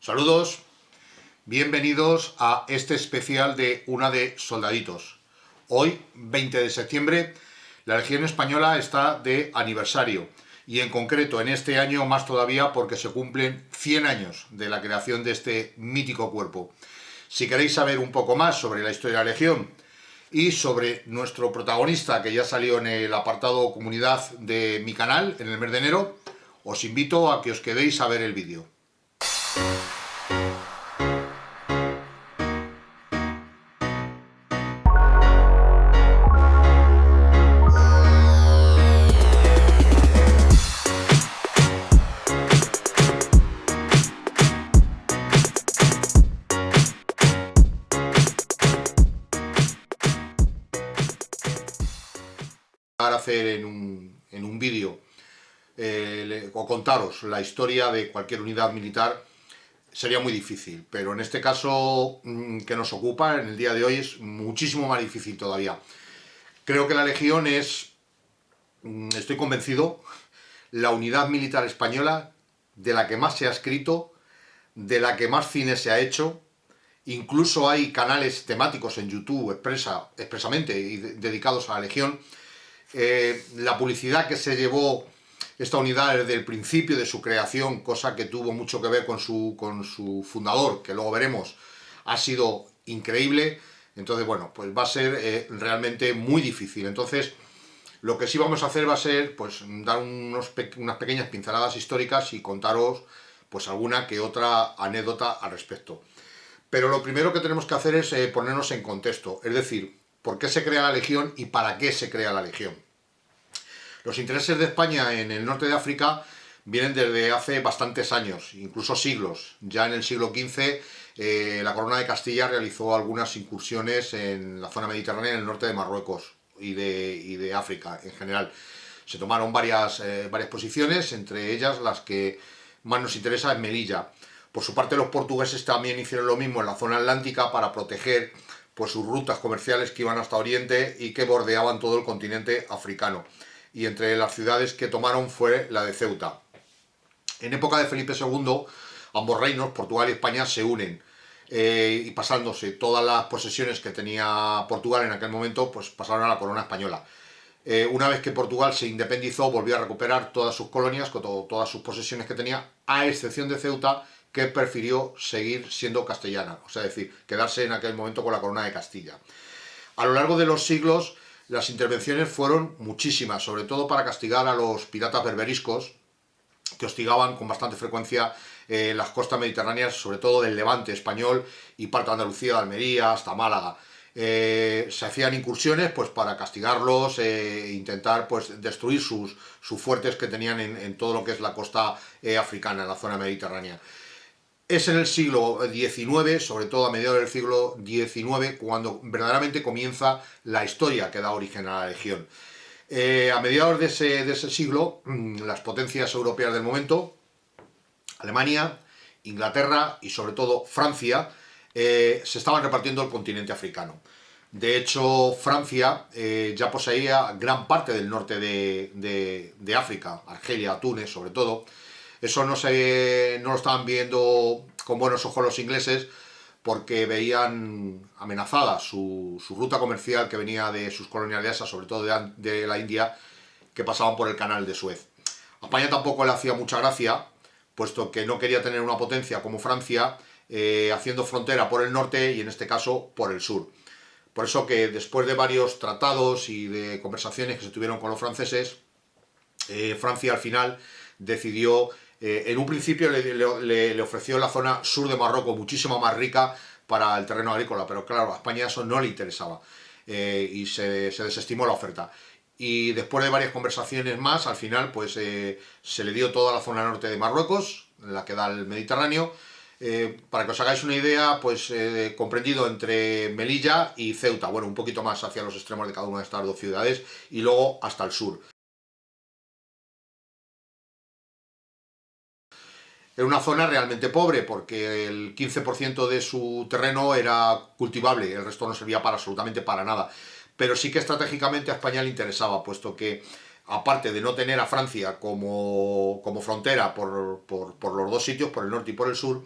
Saludos, bienvenidos a este especial de Una de Soldaditos. Hoy, 20 de septiembre, la Legión Española está de aniversario y en concreto en este año más todavía porque se cumplen 100 años de la creación de este mítico cuerpo. Si queréis saber un poco más sobre la historia de la Legión y sobre nuestro protagonista que ya salió en el apartado comunidad de mi canal en el mes de enero, os invito a que os quedéis a ver el vídeo. Hacer en un vídeo o contaros la historia de cualquier unidad militar sería muy difícil, pero en este caso que nos ocupa en el día de hoy es muchísimo más difícil todavía. Creo que la Legión es, estoy convencido, la unidad militar española de la que más se ha escrito, de la que más cine se ha hecho. Incluso hay canales temáticos en YouTube expresamente dedicados a la Legión. La publicidad que se llevó esta unidad desde el principio de su creación, cosa que tuvo mucho que ver con su fundador, que luego veremos, ha sido increíble. Entonces, bueno, pues va a ser realmente muy difícil. Entonces, lo que sí vamos a hacer va a ser pues dar unas pequeñas pinceladas históricas y contaros pues alguna que otra anécdota al respecto. Pero lo primero que tenemos que hacer es ponernos en contexto, es decir, por qué se crea la Legión y para qué se crea la Legión. Los intereses de España en el norte de África vienen desde hace bastantes años, incluso siglos. Ya en el siglo XV la Corona de Castilla realizó algunas incursiones en la zona mediterránea, en el norte de Marruecos y de África en general. Se tomaron varias posiciones, entre ellas las que más nos interesa es Melilla. Por su parte, los portugueses también hicieron lo mismo en la zona atlántica para proteger pues, sus rutas comerciales que iban hasta Oriente y que bordeaban todo el continente africano. Y entre las ciudades que tomaron fue la de Ceuta. En época de Felipe II, ambos reinos, Portugal y España, se unen y pasándose todas las posesiones que tenía Portugal en aquel momento, pues pasaron a la corona española. Una vez que Portugal se independizó, volvió a recuperar todas sus colonias, todas sus posesiones que tenía, a excepción de Ceuta, que prefirió seguir siendo castellana, o sea, es decir, quedarse en aquel momento con la corona de Castilla. A lo largo de los siglos, las intervenciones fueron muchísimas, sobre todo para castigar a los piratas berberiscos, que hostigaban con bastante frecuencia las costas mediterráneas, sobre todo del Levante español y parte de Andalucía, de Almería, hasta Málaga. Se hacían incursiones pues para castigarlos e intentar pues destruir sus fuertes que tenían en todo lo que es la costa africana, en la zona mediterránea. Es en el siglo XIX, sobre todo a mediados del siglo XIX, cuando verdaderamente comienza la historia que da origen a la Legión. A mediados de ese siglo, las potencias europeas del momento, Alemania, Inglaterra y sobre todo Francia, se estaban repartiendo el continente africano. De hecho, Francia ya poseía gran parte del norte de África, Argelia, Túnez sobre todo. Eso no lo estaban viendo con buenos ojos los ingleses porque veían amenazada su ruta comercial que venía de sus colonias de Asia, sobre todo de la India, que pasaban por el canal de Suez. A España tampoco le hacía mucha gracia, puesto que no quería tener una potencia como Francia haciendo frontera por el norte y en este caso por el sur. Por eso que después de varios tratados y de conversaciones que se tuvieron con los franceses, Francia al final decidió, en un principio le ofreció la zona sur de Marruecos muchísimo más rica para el terreno agrícola, pero claro, a España eso no le interesaba y se desestimó la oferta. Y después de varias conversaciones más, al final pues se le dio toda la zona norte de Marruecos, la que da el Mediterráneo. Para que os hagáis una idea, pues comprendido entre Melilla y Ceuta, bueno, un poquito más hacia los extremos de cada una de estas dos ciudades y luego hasta el sur. Era una zona realmente pobre porque el 15% de su terreno era cultivable, el resto no servía para absolutamente para nada. Pero sí que estratégicamente a España le interesaba, puesto que aparte de no tener a Francia como frontera por los dos sitios, por el norte y por el sur,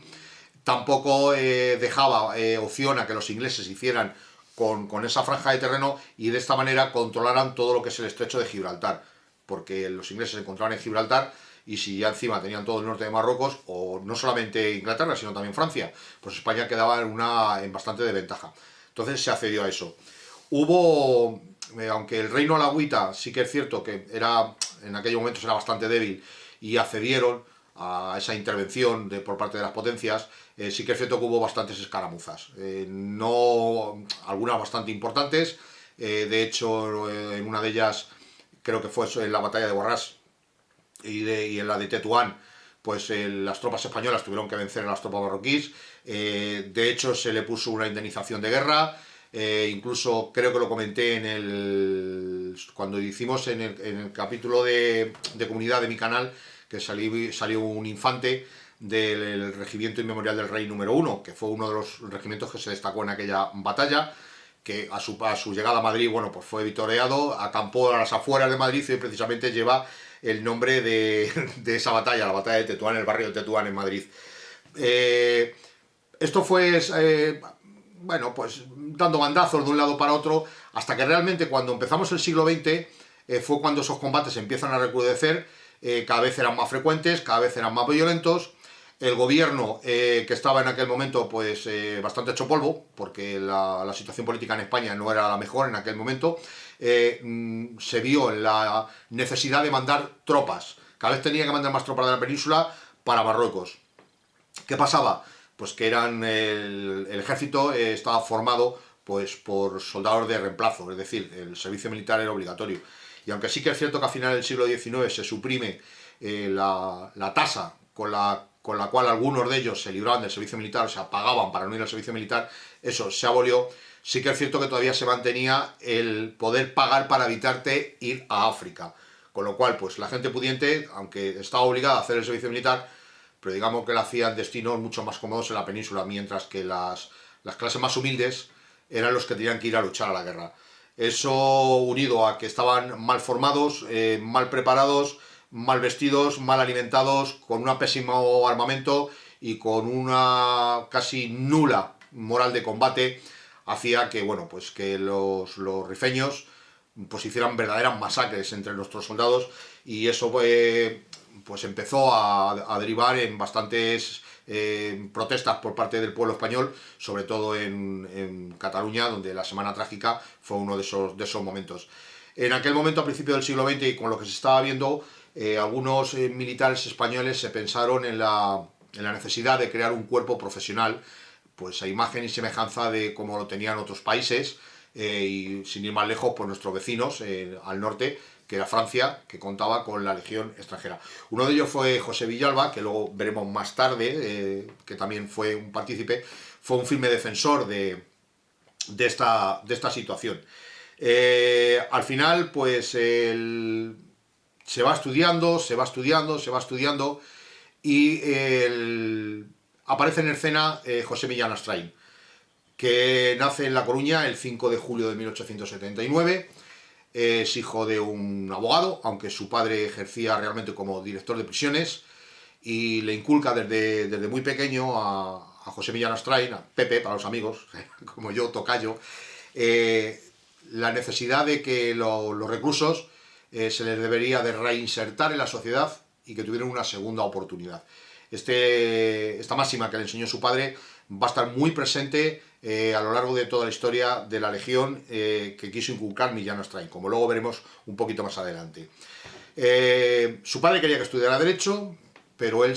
tampoco dejaba opción a que los ingleses hicieran con esa franja de terreno y de esta manera controlaran todo lo que es el estrecho de Gibraltar, porque los ingleses se encontraban en Gibraltar y si ya encima tenían todo el norte de Marruecos, o no solamente Inglaterra, sino también Francia, pues España quedaba en bastante desventaja. Entonces se accedió a eso. Hubo, aunque el reino alauita sí que es cierto que era en aquellos momentos era bastante débil y accedieron a esa intervención por parte de las potencias, sí que es cierto que hubo bastantes escaramuzas, no algunas bastante importantes, de hecho en una de ellas creo que fue en la batalla de Borrás y en la de Tetuán, pues las tropas españolas tuvieron que vencer a las tropas marroquíes, de hecho se le puso una indemnización de guerra, incluso creo que lo comenté cuando hicimos en el capítulo de comunidad de mi canal, que salió un infante del regimiento inmemorial del rey número 1, que fue uno de los regimientos que se destacó en aquella batalla, que a su llegada a Madrid, bueno, pues fue vitoreado, acampó a las afueras de Madrid y precisamente lleva el nombre de esa batalla, la batalla de Tetuán, en el barrio de Tetuán en Madrid. Esto fue, bueno, pues dando bandazos de un lado para otro, hasta que realmente cuando empezamos el siglo XX fue cuando esos combates empiezan a recrudecer, cada vez eran más frecuentes, cada vez eran más violentos. El gobierno que estaba en aquel momento pues bastante hecho polvo, porque la situación política en España no era la mejor en aquel momento, se vio en la necesidad de mandar tropas. Cada vez tenía que mandar más tropas de la península para Marruecos. ¿Qué pasaba? Pues que el ejército estaba formado pues por soldados de reemplazo, es decir, el servicio militar era obligatorio. Y aunque sí que es cierto que a finales del siglo XIX se suprime la tasa con la cual algunos de ellos se libraban del servicio militar, o sea, pagaban para no ir al servicio militar, eso se abolió. Sí que es cierto que todavía se mantenía el poder pagar para evitarte ir a África. Con lo cual, pues la gente pudiente, aunque estaba obligada a hacer el servicio militar, pero digamos que lo hacían destinos mucho más cómodos en la península, mientras que las clases más humildes eran los que tenían que ir a luchar a la guerra. Eso unido a que estaban mal formados, mal preparados, mal vestidos, mal alimentados, con un pésimo armamento y con una casi nula moral de combate, hacía que, bueno, pues que los rifeños pues hicieran verdaderas masacres entre nuestros soldados y eso pues empezó a derivar en bastantes protestas por parte del pueblo español, sobre todo en Cataluña, donde la Semana Trágica fue uno de esos momentos. En aquel momento, a principios del siglo XX, y con lo que se estaba viendo, algunos militares españoles se pensaron en la necesidad de crear un cuerpo profesional, pues a imagen y semejanza de como lo tenían otros países, y sin ir más lejos, pues nuestros vecinos al norte, que era Francia, que contaba con la Legión extranjera. Uno de ellos fue José Villalba, que luego veremos más tarde, que también fue un partícipe, fue un firme defensor de esta situación. Al final, pues se va estudiando, se va estudiando, se va estudiando, y aparece en escena José Millán Astráin, que nace en La Coruña el 5 de julio de 1879, es hijo de un abogado, aunque su padre ejercía realmente como director de prisiones, y le inculca desde muy pequeño a José Millán Astráin, a Pepe para los amigos, como yo, tocayo, la necesidad de que los reclusos se les debería de reinsertar en la sociedad y que tuvieran una segunda oportunidad. Esta máxima que le enseñó su padre va a estar muy presente a lo largo de toda la historia de la Legión que quiso inculcar Millán Astráin, como luego veremos un poquito más adelante. Su padre quería que estudiara Derecho, pero él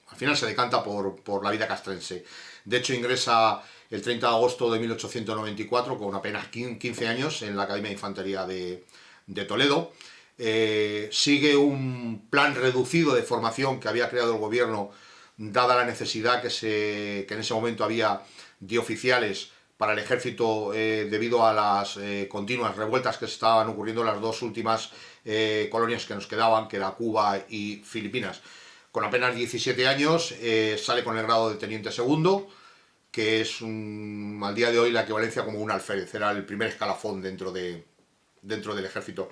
al final se decanta por la vida castrense. De hecho, ingresa el 30 de agosto de 1894, con apenas 15 años, en la Academia de Infantería de Toledo. Sigue un plan reducido de formación que había creado el gobierno, dada la necesidad que en ese momento había de oficiales para el ejército debido a las continuas revueltas que se estaban ocurriendo en las dos últimas colonias que nos quedaban, que era Cuba y Filipinas. Con apenas 17 años sale con el grado de teniente segundo, que es al día de hoy la equivalencia como un alférez, era el primer escalafón dentro del ejército.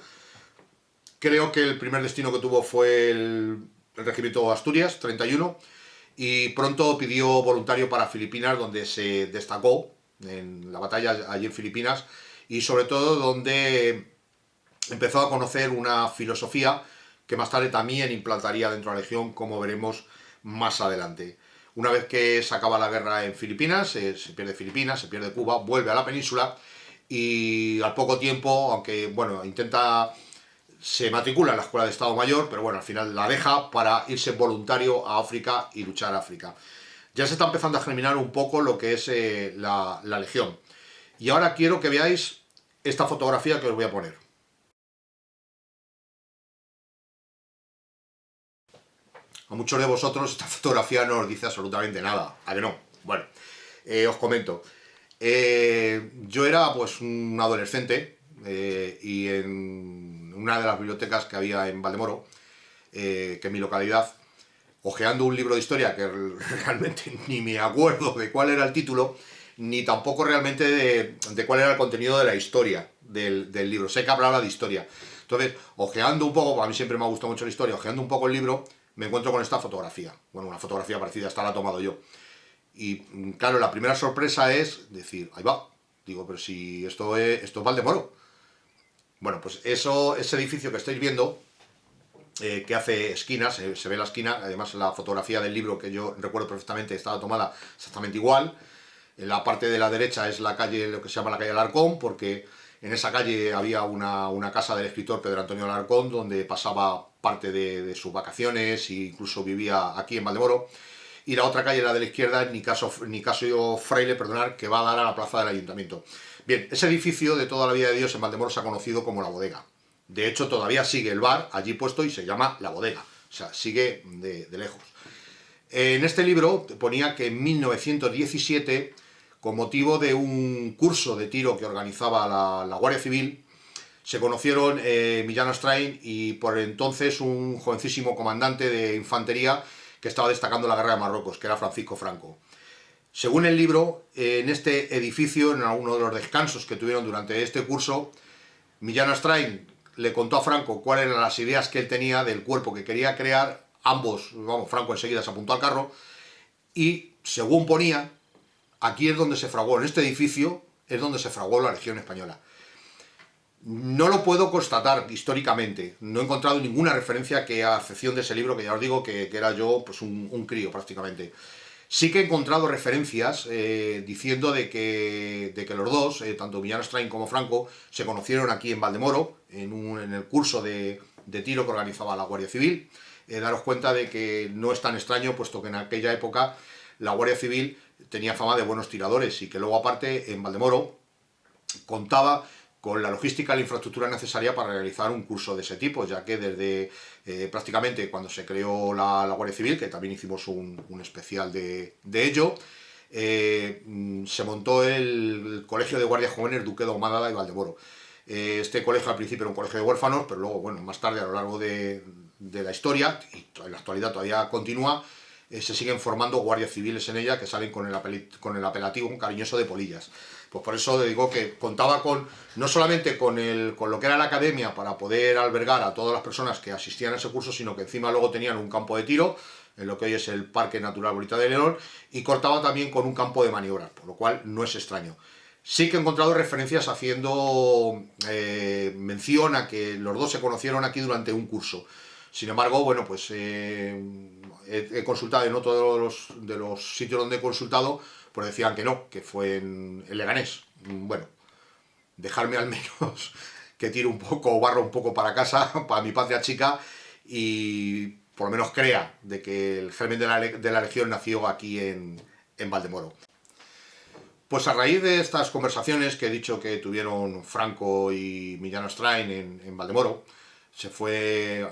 Creo que el primer destino que tuvo fue el regimiento Asturias, 31, y pronto pidió voluntario para Filipinas, donde se destacó en la batalla allí en Filipinas, y sobre todo donde empezó a conocer una filosofía que más tarde también implantaría dentro de la Legión, como veremos más adelante. Una vez que se acaba la guerra en Filipinas, se pierde Filipinas, se pierde Cuba, vuelve a la península y al poco tiempo, aunque bueno, se matricula en la Escuela de Estado Mayor, pero bueno, al final la deja para irse voluntario a África y luchar a África. Ya se está empezando a germinar un poco lo que es la Legión. Y ahora quiero que veáis esta fotografía que os voy a poner. A muchos de vosotros esta fotografía no os dice absolutamente nada, ¿a que no? Bueno, os comento. Yo era pues un adolescente y en una de las bibliotecas que había en Valdemoro, que en mi localidad, hojeando un libro de historia que realmente ni me acuerdo de cuál era el título, ni tampoco realmente de cuál era el contenido de la historia del libro. Sé que hablaba de historia. Entonces, hojeando un poco, a mí siempre me ha gustado mucho la historia, hojeando un poco el libro, me encuentro con esta fotografía. Bueno, una fotografía parecida, esta la he tomado yo. Y claro, la primera sorpresa es decir, ahí va, digo, pero si esto es Valdemoro. Bueno, pues ese edificio que estáis viendo, que hace esquinas, se ve la esquina, además la fotografía del libro que yo recuerdo perfectamente estaba tomada exactamente igual. En la parte de la derecha es la calle, lo que se llama la calle Alarcón, porque en esa calle había una casa del escritor Pedro Antonio Alarcón, donde pasaba parte de sus vacaciones e incluso vivía aquí en Valdemoro. Y la otra calle, la de la izquierda, Nicasio Fraile, perdonar, que va a dar a la plaza del ayuntamiento. Bien, ese edificio de toda la vida de Dios en Valdemoro se ha conocido como La Bodega. De hecho, todavía sigue el bar allí puesto y se llama La Bodega. O sea, sigue de lejos. En este libro ponía que en 1917, con motivo de un curso de tiro que organizaba la Guardia Civil, se conocieron Millán Astráin y por entonces un jovencísimo comandante de infantería que estaba destacando la guerra de Marruecos, que era Francisco Franco. Según el libro, en este edificio, en alguno de los descansos que tuvieron durante este curso, Millán Astráin le contó a Franco cuáles eran las ideas que él tenía del cuerpo que quería crear. Ambos, vamos, Franco enseguida se apuntó al carro y, según ponía, aquí es donde se fraguó, en este edificio es donde se fraguó la Legión Española. No lo puedo constatar históricamente, no he encontrado ninguna referencia que a excepción de ese libro, que ya os digo que era yo pues un crío prácticamente. Sí que he encontrado referencias diciendo de que los dos, tanto Millán Astráin como Franco, se conocieron aquí en Valdemoro, en el curso de tiro que organizaba la Guardia Civil. Daros cuenta de que no es tan extraño, puesto que en aquella época la Guardia Civil tenía fama de buenos tiradores y que luego aparte en Valdemoro contaba con la logística y la infraestructura necesaria para realizar un curso de ese tipo, ya que desde prácticamente cuando se creó la Guardia Civil, que también hicimos un especial de ello, se montó el Colegio de Guardias Jóvenes Duque de Ahumada y Valdemoro. Este colegio al principio era un colegio de huérfanos, pero luego, bueno, más tarde a lo largo de la historia, y en la actualidad todavía continúa, se siguen formando guardias civiles en ella que salen con el apelativo un cariñoso de polillas. Pues por eso digo que contaba no solamente con lo que era la academia para poder albergar a todas las personas que asistían a ese curso, sino que encima luego tenían un campo de tiro, en lo que hoy es el Parque Natural Bonita de León, y contaba también con un campo de maniobras, por lo cual no es extraño. Sí que he encontrado referencias haciendo mención a que los dos se conocieron aquí durante un curso. Sin embargo, bueno, pues he consultado en otros de los sitios donde he consultado, pues decían que no, que fue en Leganés. Bueno, dejarme al menos que tire un poco o barro un poco para casa, para mi patria chica, y por lo menos crea de que el germen de la Legión nació aquí en Valdemoro. Pues a raíz de estas conversaciones que he dicho que tuvieron Franco y Millán Astráin en Valdemoro, se fue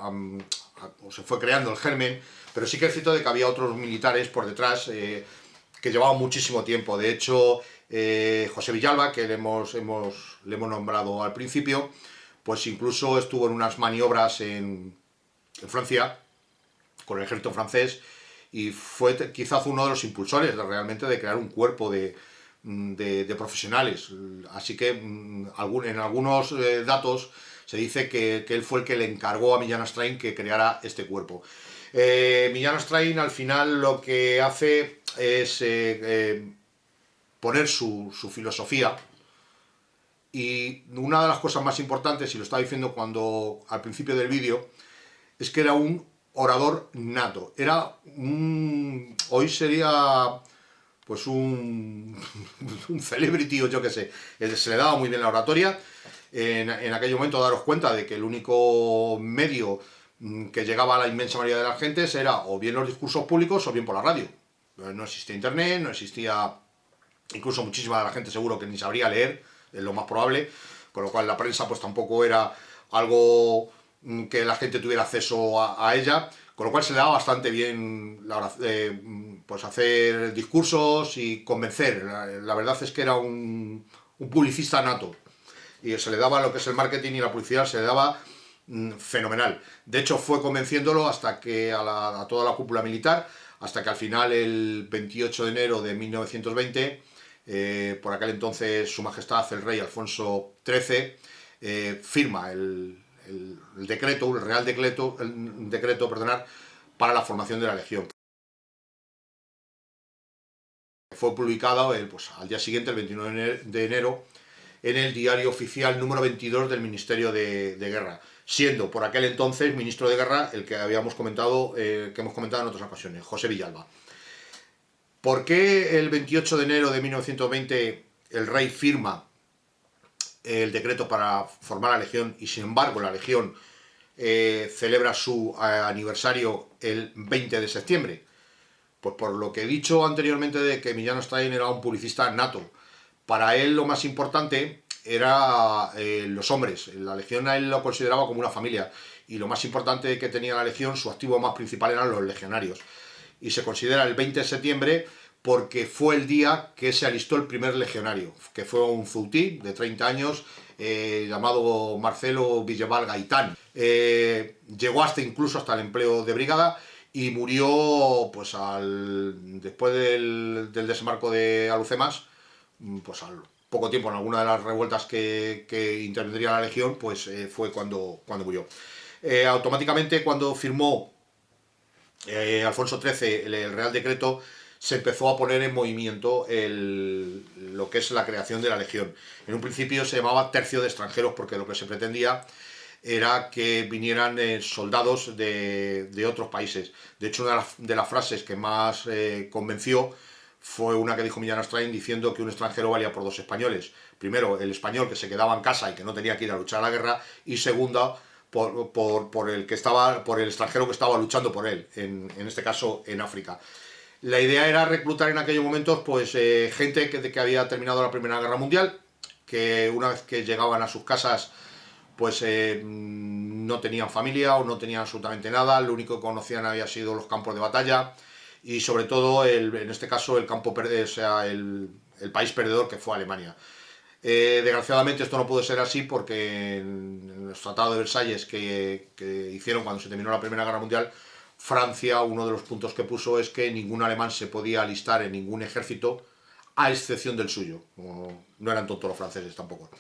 creando el germen, pero sí que es cierto de que había otros militares por detrás que llevaban muchísimo tiempo. De hecho, José Villalba, que le hemos nombrado al principio, pues incluso estuvo en unas maniobras en Francia con el ejército francés y fue quizás uno de los impulsores realmente de crear un cuerpo de profesionales. Así que en algunos datos se dice que él fue el que le encargó a Millán Astráin que creara este cuerpo. Millán Astrain al final lo que hace es poner su filosofía, y una de las cosas más importantes, y lo estaba diciendo cuando al principio del vídeo, es que era un orador nato. Hoy sería pues un celebrity, o yo qué sé. Se le daba muy bien la oratoria. En aquel momento daros cuenta de que el único medio que llegaba a la inmensa mayoría de las gentes era o bien los discursos públicos o bien por la radio. No existía internet, no existía, incluso muchísima de la gente seguro que ni sabría leer, es lo más probable, con lo cual la prensa pues tampoco era algo que la gente tuviera acceso a ella, con lo cual se le daba bastante bien pues hacer discursos y convencer. La verdad es que era un publicista nato, y se le daba lo que es el marketing y la publicidad, se le daba fenomenal. De hecho, fue convenciéndolo hasta que a toda la cúpula militar, hasta que al final, el 28 de enero de 1920, por aquel entonces Su Majestad el Rey Alfonso XIII firma el decreto, el Real Decreto, perdonar, para la formación de la Legión. Fue publicado pues, al día siguiente, el 29 de enero, en el diario oficial número 22 del Ministerio de Guerra, siendo por aquel entonces ministro de Guerra el que habíamos comentado, que hemos comentado en otras ocasiones, José Villalba. ¿Por qué el 28 de enero de 1920 el rey firma el decreto para formar la Legión, y sin embargo la Legión celebra su aniversario el 20 de septiembre? Pues por lo que he dicho anteriormente, de que Millán Astrain era un publicista nato. Para él lo más importante era los hombres. La Legión a él lo consideraba como una familia, y lo más importante que tenía la Legión, su activo más principal, eran los legionarios. Y se considera el 20 de septiembre porque fue el día que se alistó el primer legionario, que fue un zautí de 30 años llamado Marcelo Villeval Gaitán. Llegó incluso hasta el empleo de brigada, y murió pues después del desembarco de Alucemas, pues al poco tiempo, en alguna de las revueltas que intervendría la Legión, pues fue cuando murió. Automáticamente, cuando firmó Alfonso XIII el Real Decreto, se empezó a poner en movimiento lo que es la creación de la Legión. En un principio se llamaba Tercio de Extranjeros, porque lo que se pretendía era que vinieran soldados de otros países. De hecho, una de las frases que más convenció fue una que dijo Millán Astrain, diciendo que un extranjero valía por dos españoles. Primero, el español que se quedaba en casa y que no tenía que ir a luchar a la guerra, y segunda, por el extranjero que estaba luchando por él, en este caso en África. La idea era reclutar en aquellos momentos pues gente que había terminado la Primera Guerra Mundial, que una vez que llegaban a sus casas pues no tenían familia o no tenían absolutamente nada, lo único que conocían había sido los campos de batalla, y sobre todo, en este caso, el país perdedor, que fue Alemania. Desgraciadamente esto no pudo ser así, porque en los tratados de Versalles que hicieron cuando se terminó la Primera Guerra Mundial, Francia, uno de los puntos que puso es que ningún alemán se podía alistar en ningún ejército, a excepción del suyo. No eran tontos los franceses tampoco.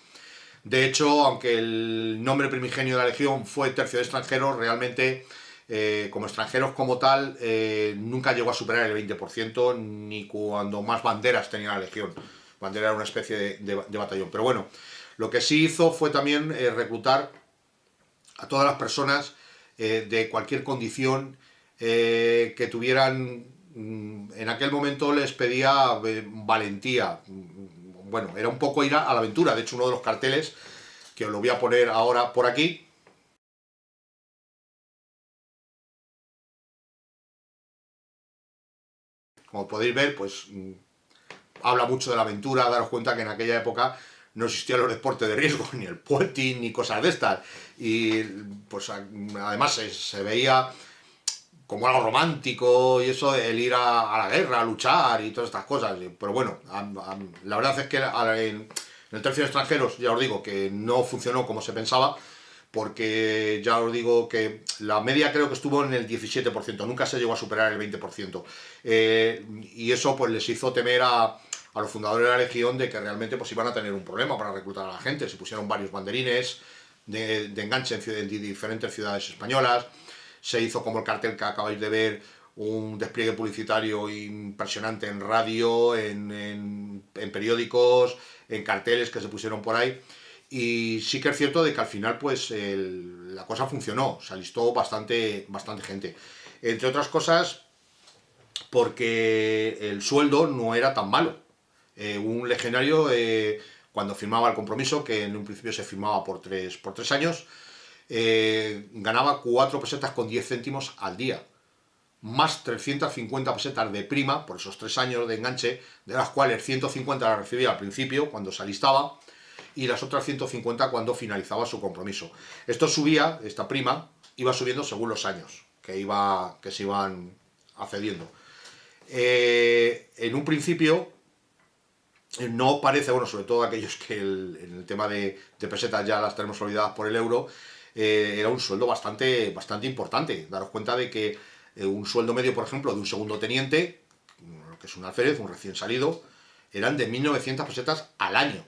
De hecho, aunque el nombre primigenio de la Legión fue Tercio de Extranjeros, realmente como extranjeros como tal nunca llegó a superar el 20%, ni cuando más banderas tenía la Legión. Bandera era una especie de batallón. Pero bueno, lo que sí hizo fue también reclutar a todas las personas de cualquier condición que tuvieran. En aquel momento les pedía valentía. Bueno, era un poco ir a la aventura. De hecho, uno de los carteles, que os lo voy a poner ahora por aquí, como podéis ver, pues habla mucho de la aventura. Daros cuenta que en aquella época no existían los deportes de riesgo, ni el puenting, ni cosas de estas. Y pues además se veía como algo romántico, y eso, el ir a la guerra, a luchar y todas estas cosas. Pero bueno, la verdad es que en el Tercio de Extranjeros, ya os digo que no funcionó como se pensaba, porque ya os digo que la media creo que estuvo en el 17%, nunca se llegó a superar el 20%. Y eso pues les hizo temer a los fundadores de la Legión de que realmente pues iban a tener un problema para reclutar a la gente. Se pusieron varios banderines de enganche en diferentes ciudades españolas, se hizo como el cartel que acabáis de ver, un despliegue publicitario impresionante en radio, en periódicos, en carteles que se pusieron por ahí. Y sí que es cierto de que al final pues la cosa funcionó, se alistó bastante gente. Entre otras cosas porque el sueldo no era tan malo. Un legionario, cuando firmaba el compromiso, que en un principio se firmaba por tres años, ganaba 4 pesetas con 10 céntimos al día, más 350 pesetas de prima por esos 3 años de enganche, de las cuales 150 las recibía al principio, cuando se alistaba, y las otras 150 cuando finalizaba su compromiso. Esto subía, esta prima, iba subiendo según los años que se iban accediendo. En un principio no parece, bueno, sobre todo aquellos que en el tema de pesetas ya las tenemos olvidadas por el euro, era un sueldo bastante importante. Daros cuenta de que un sueldo medio, por ejemplo, de un segundo teniente, lo que es un alférez, un recién salido, eran de 1.900 pesetas al año.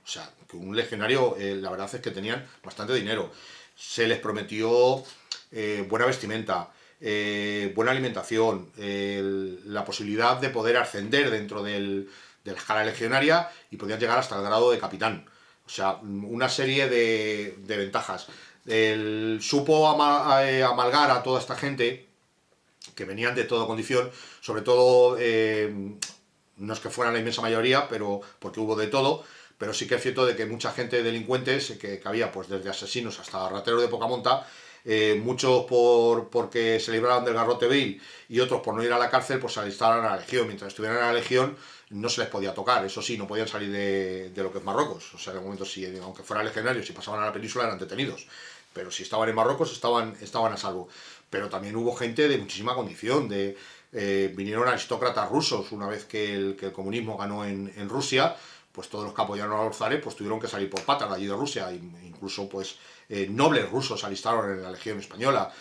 O sea, que un legionario, la verdad es que tenían bastante dinero. Se les prometió buena vestimenta, buena alimentación, la posibilidad de poder ascender dentro de la escala legionaria y podían llegar hasta el grado de capitán. O sea, una serie de ventajas. Supo amalgar a toda esta gente que venían de toda condición, sobre todo, no es que fueran la inmensa mayoría, pero porque hubo de todo, pero sí que es cierto de que mucha gente delincuentes, que había pues desde asesinos hasta rateros de poca monta, muchos porque se libraron del garrote vil y otros por no ir a la cárcel, pues se alistaron a la legión. Mientras estuvieran en la legión no se les podía tocar, eso sí, no podían salir de lo que es Marruecos. O sea, en el momento, si, aunque fueran legionarios, si pasaban a la península eran detenidos, pero si estaban en Marruecos estaban a salvo. Pero también hubo gente de muchísima condición, vinieron aristócratas rusos una vez que el comunismo ganó en Rusia, pues todos los que apoyaron a los zares pues tuvieron que salir por patas de allí de Rusia, incluso pues nobles rusos alistaron en la Legión Española,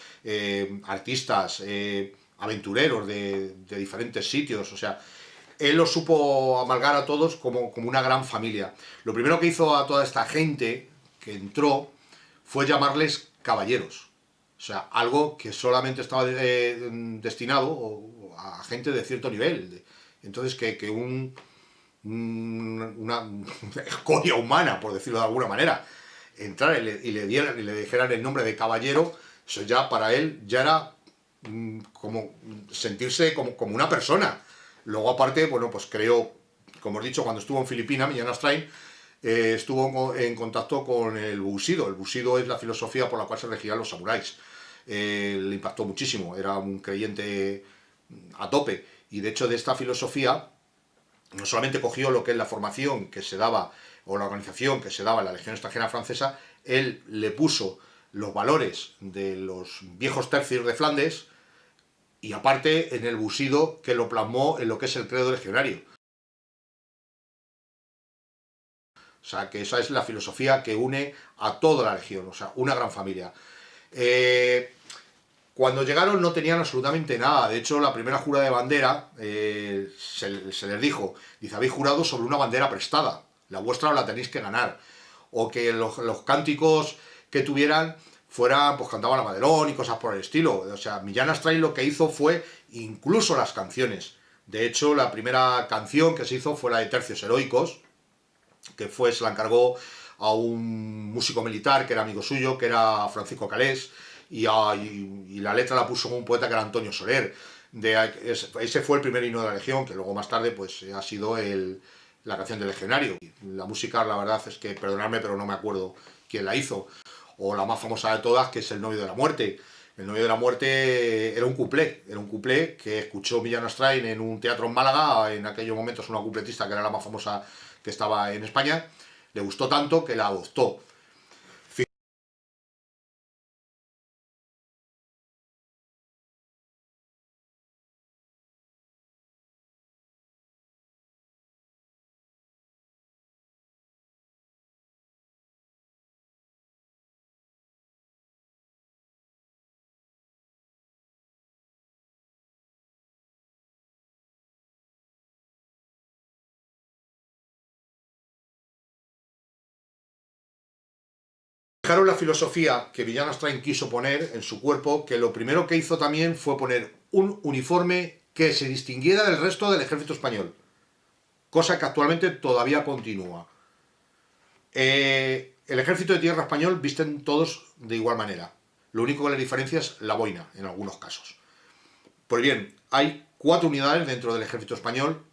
artistas, aventureros de diferentes sitios, o sea, él los supo amalgar a todos como una gran familia. Lo primero que hizo a toda esta gente que entró fue llamarles caballeros. O sea, algo que solamente estaba destinado a gente de cierto nivel. Entonces, que una escoria humana, por decirlo de alguna manera, entrara y le dijeran el nombre de caballero, eso ya para él ya era como sentirse como una persona. Luego aparte, bueno, pues creo, como he dicho, cuando estuvo en Filipinas, Millán Astray, estuvo en contacto con el Bushido. El Bushido es la filosofía por la cual se regían los samuráis. Le impactó muchísimo, era un creyente a tope. Y de hecho de esta filosofía no solamente cogió lo que es la formación que se daba o la organización que se daba en la Legión Extranjera Francesa, él le puso los valores de los viejos tercios de Flandes y aparte en el Bushido que lo plasmó en lo que es el credo legionario. O sea, que esa es la filosofía que une a toda la legión, o sea, una gran familia. Cuando llegaron no tenían absolutamente nada. De hecho, la primera jura de bandera se les dijo, dice, habéis jurado sobre una bandera prestada, la vuestra la tenéis que ganar. O que los cánticos que tuvieran fueran, pues cantaban a Madelón y cosas por el estilo. O sea, Millán Astray lo que hizo fue incluso las canciones. De hecho, la primera canción que se hizo fue la de Tercios Heroicos, que se la encargó a un músico militar que era amigo suyo, que era Francisco Calés, y la letra la puso un poeta que era Antonio Soler. Ese fue el primer himno de la Legión, que luego más tarde pues ha sido la canción del Legionario. La música, la verdad es que, perdonadme, pero no me acuerdo quién la hizo. O la más famosa de todas, que es El novio de la muerte. El novio de la muerte era un cuplé que escuchó Millán Astray en un teatro en Málaga, en aquellos momentos una cupletista que era la más famosa que estaba en España, le gustó tanto que la adoptó. Fijaros la filosofía que Millán Astráin quiso poner en su cuerpo, que lo primero que hizo también fue poner un uniforme que se distinguiera del resto del ejército español, cosa que actualmente todavía continúa. El ejército de tierra español visten todos de igual manera. Lo único que la diferencia es la boina, en algunos casos. Pues bien, hay 4 unidades dentro del ejército español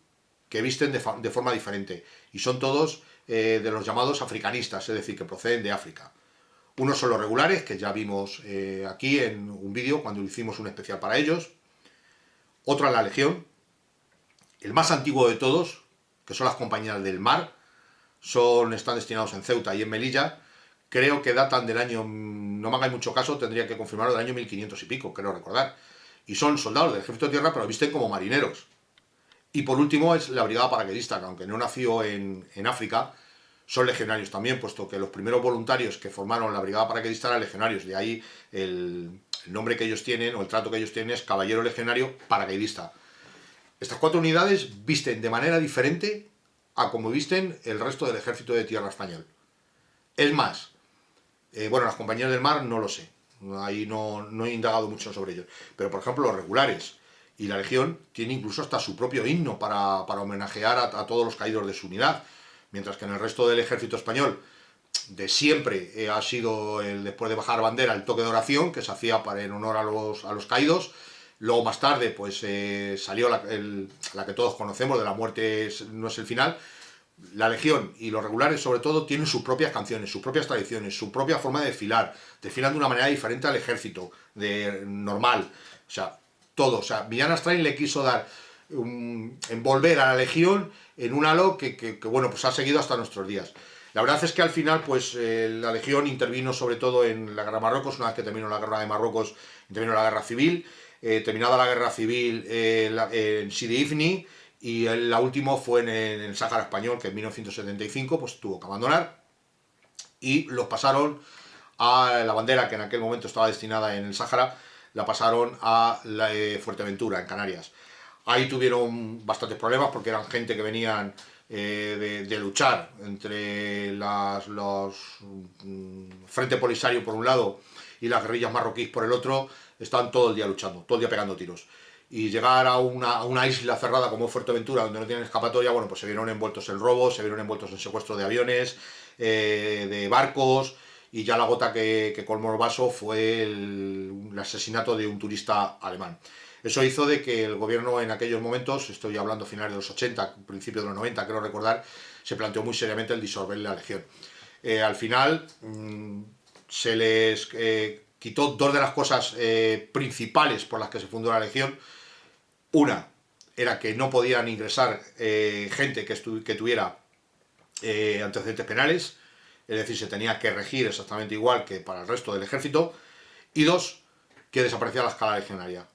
que visten de forma diferente. Y son todos de los llamados africanistas, es decir, que proceden de África. Unos son los regulares, que ya vimos aquí en un vídeo cuando hicimos un especial para ellos. Otra es la Legión. El más antiguo de todos, que son las compañías del mar, están destinados en Ceuta y en Melilla. Creo que datan del año, no me hagáis mucho caso, tendría que confirmarlo, del año 1500 y pico, creo recordar. Y son soldados del ejército de tierra, pero visten como marineros. Y por último es la brigada paracaidista, que aunque no nació en África, son legionarios también, puesto que los primeros voluntarios que formaron la brigada paracaidista eran legionarios. De ahí el nombre que ellos tienen, o el trato que ellos tienen, es caballero legionario paracaidista. Estas 4 unidades visten de manera diferente a como visten el resto del ejército de tierra español. Es más, bueno, las compañías del mar no lo sé, ahí no he indagado mucho sobre ellos, pero por ejemplo los regulares y la Legión tienen incluso hasta su propio himno para homenajear a todos los caídos de su unidad, mientras que en el resto del ejército español de siempre ha sido, después de bajar bandera, el toque de oración que se hacía en honor a los caídos. Luego más tarde pues salió la que todos conocemos, de la muerte no es el final. La Legión y los regulares sobre todo tienen sus propias canciones, sus propias tradiciones, su propia forma de desfilar. Desfilan de una manera diferente al ejército normal. O sea, todo. O sea, Millán Astráin le quiso dar envolver a la Legión en un halo que bueno, pues ha seguido hasta nuestros días. La verdad es que al final pues la Legión intervino sobre todo en la guerra de Marruecos. Una vez que terminó la guerra de Marruecos, intervino la guerra civil. Terminada la guerra civil en Sidi Ifni, y la última fue en el Sáhara español, que en 1975 pues tuvo que abandonar, y los pasaron a la bandera que en aquel momento estaba destinada en el Sáhara, la pasaron a Fuerteventura, en Canarias. Ahí tuvieron bastantes problemas porque eran gente que venían de luchar entre los Frente Polisario por un lado y las guerrillas marroquíes por el otro. Estaban todo el día luchando, todo el día pegando tiros. Y llegar a una isla cerrada como Fuerteventura, donde no tienen escapatoria, bueno, pues se vieron envueltos en robos, se vieron envueltos en secuestro de aviones, de barcos, y ya la gota que colmó el vaso fue el asesinato de un turista alemán. Eso hizo de que el gobierno en aquellos momentos, estoy hablando finales de los 80, principios de los 90, creo recordar, se planteó muy seriamente el disolver la Legión. Al final se les quitó 2 de las cosas principales por las que se fundó la Legión. Una era que no podían ingresar gente que tuviera antecedentes penales, es decir, se tenía que regir exactamente igual que para el resto del ejército. Y 2, que desaparecía la escala legionaria.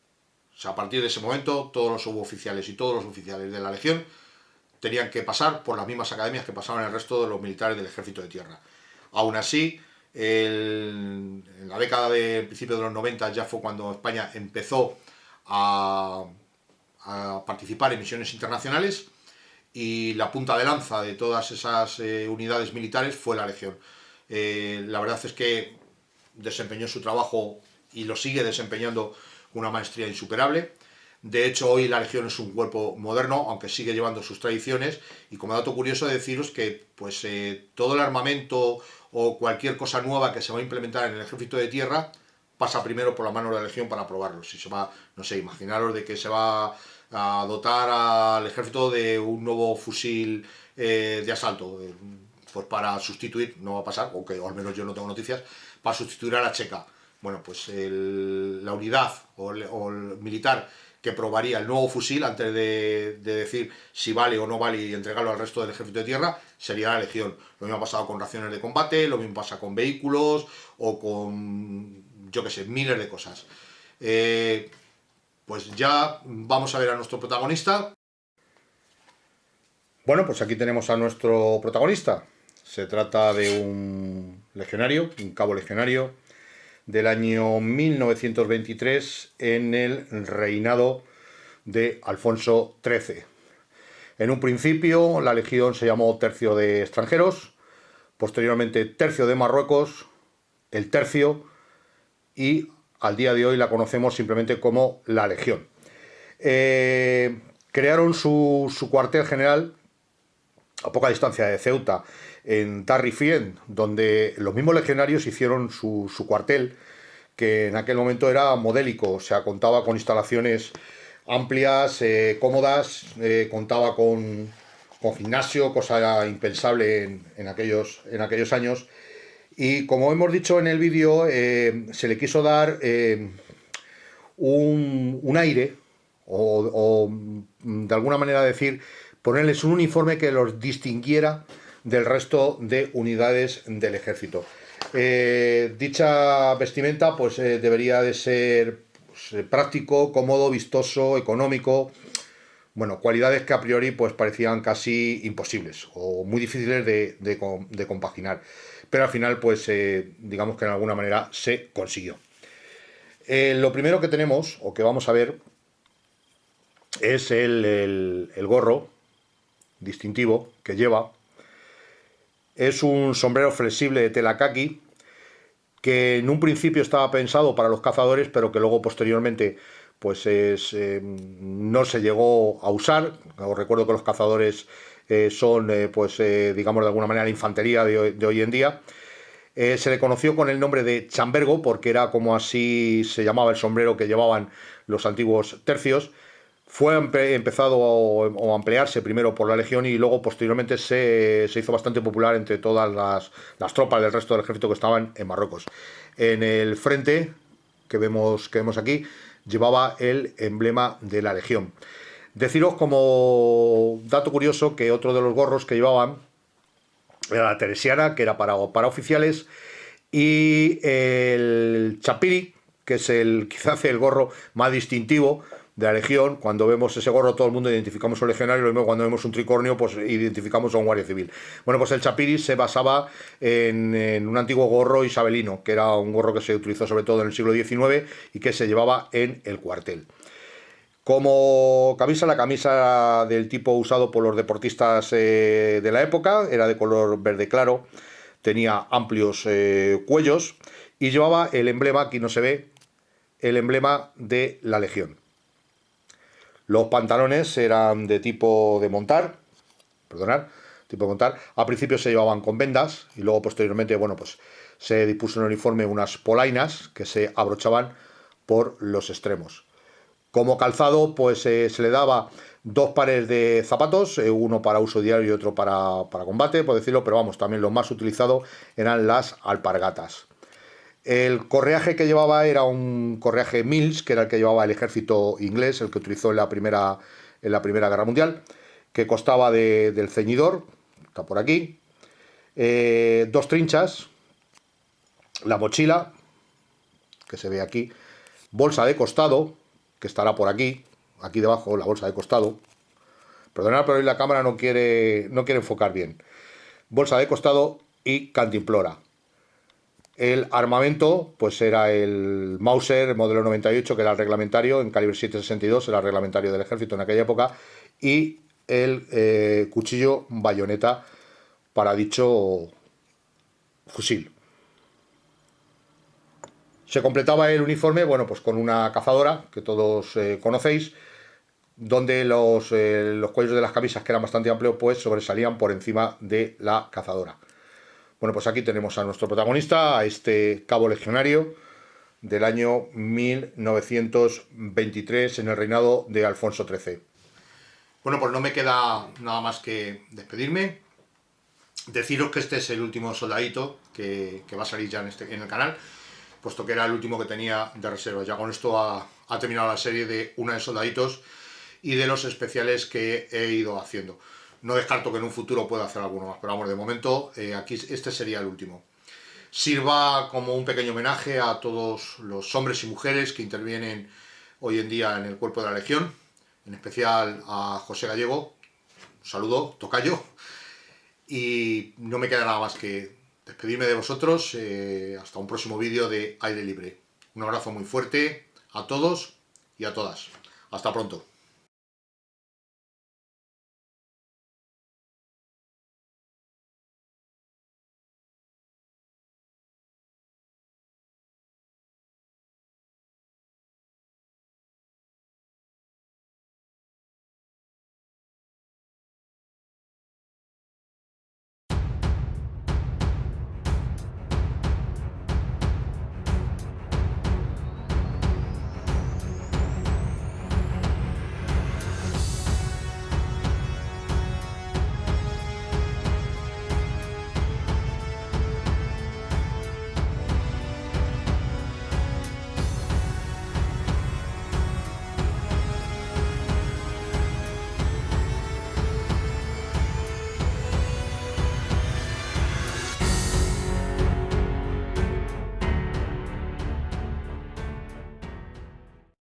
O sea, a partir de ese momento, todos los suboficiales y todos los oficiales de la Legión tenían que pasar por las mismas academias que pasaban el resto de los militares del ejército de tierra. Aún así, en la década de principios de los 90 ya fue cuando España empezó a participar en misiones internacionales, y la punta de lanza de todas esas unidades militares fue la Legión. La verdad es que desempeñó su trabajo y lo sigue desempeñando con una maestría insuperable. De hecho, hoy la Legión es un cuerpo moderno, aunque sigue llevando sus tradiciones, y como dato curioso deciros que pues, todo el armamento o cualquier cosa nueva que se va a implementar en el ejército de tierra pasa primero por la mano de la Legión para probarlo. Si se va, no sé, imaginaros de que se va a dotar al ejército de un nuevo fusil de asalto, pues para sustituir, no va a pasar, o al menos yo no tengo noticias, para sustituir a la checa. Bueno, pues la unidad o el militar que probaría el nuevo fusil antes de decir si vale o no vale y entregarlo al resto del ejército de tierra sería la Legión. Lo mismo ha pasado con raciones de combate, lo mismo pasa con vehículos o con, yo qué sé, miles de cosas. Pues ya vamos a ver a nuestro protagonista. Bueno, pues aquí tenemos a nuestro protagonista. Se trata de un legionario, un cabo legionario, del año 1923 en el reinado de Alfonso XIII. En un principio la legión se llamó Tercio de Extranjeros, posteriormente Tercio de Marruecos, el tercio, y al día de hoy la conocemos simplemente como la Legión. Crearon su cuartel general a poca distancia de Ceuta, en Tarrifien, donde los mismos legionarios hicieron su cuartel, que en aquel momento era modélico, o sea, contaba con instalaciones amplias, cómodas, contaba con gimnasio, cosa impensable en aquellos años. Y como hemos dicho en el vídeo, se le quiso dar un aire, o de alguna manera decir, ponerles un uniforme que los distinguiera del resto de unidades del ejército. Dicha vestimenta pues debería de ser pues, práctico, cómodo, vistoso, económico. Bueno, cualidades que a priori pues parecían casi imposibles o muy difíciles de compaginar. Pero al final pues digamos que en alguna manera se consiguió. Lo primero que tenemos, o que vamos a ver, es el gorro distintivo que lleva. Es un sombrero flexible de tela kaki, que en un principio estaba pensado para los cazadores, pero que luego posteriormente pues no se llegó a usar. Os recuerdo que los cazadores son, digamos de alguna manera, la infantería de hoy en día. Se le conoció con el nombre de chambergo, porque era como así se llamaba el sombrero que llevaban los antiguos tercios. Fue empezado a ampliarse primero por la Legión y luego posteriormente se hizo bastante popular entre todas las tropas del resto del ejército que estaban en Marruecos. En el frente que vemos aquí llevaba el emblema de la Legión. Deciros como dato curioso que otro de los gorros que llevaban era la teresiana, que era para oficiales, y el chapiri, que es quizás el gorro más distintivo de la Legión. Cuando vemos ese gorro todo el mundo identificamos a un legionario, lo mismo cuando vemos un tricornio pues identificamos a un guardia civil. Bueno, pues el chapiri se basaba en un antiguo gorro isabelino, que era un gorro que se utilizó sobre todo en el siglo XIX y que se llevaba en el cuartel. Como camisa, la camisa del tipo usado por los deportistas de la época, era de color verde claro, tenía amplios cuellos y llevaba el emblema, aquí no se ve, el emblema de la Legión. Los pantalones eran de tipo de montar, tipo de montar. Al principio se llevaban con vendas y luego posteriormente, bueno, pues se dispuso en el uniforme unas polainas que se abrochaban por los extremos. Como calzado, pues se le daba dos pares de zapatos, uno para uso diario y otro para combate, por decirlo, pero vamos, también lo más utilizado eran las alpargatas. El correaje que llevaba era un correaje Mills, que era el que llevaba el ejército inglés, el que utilizó en la Primera Guerra Mundial, que constaba del ceñidor, está por aquí, dos trinchas, la mochila, que se ve aquí, bolsa de costado, que estará por aquí debajo, la bolsa de costado. Perdonad, pero hoy la cámara no quiere enfocar bien. Bolsa de costado y cantimplora. El armamento, pues era el Mauser modelo 98, que era el reglamentario, en calibre 7,62, era el reglamentario del ejército en aquella época, y el cuchillo bayoneta para dicho fusil. Se completaba el uniforme, bueno, pues con una cazadora, que todos conocéis, donde los cuellos de las camisas, que eran bastante amplios, pues sobresalían por encima de la cazadora. Bueno, pues aquí tenemos a nuestro protagonista, a este cabo legionario del año 1923 en el reinado de Alfonso XIII. Bueno, pues no me queda nada más que despedirme. Deciros que este es el último soldadito que va a salir ya en el canal, puesto que era el último que tenía de reserva. Ya con esto ha terminado la serie de Una de Soldaditos y de los especiales que he ido haciendo. No descarto que en un futuro pueda hacer alguno más, pero vamos, de momento aquí este sería el último. Sirva como un pequeño homenaje a todos los hombres y mujeres que intervienen hoy en día en el cuerpo de la Legión, en especial a José Gallego, un saludo, tocayo, y no me queda nada más que despedirme de vosotros, hasta un próximo vídeo de Aire Libre. Un abrazo muy fuerte a todos y a todas. Hasta pronto.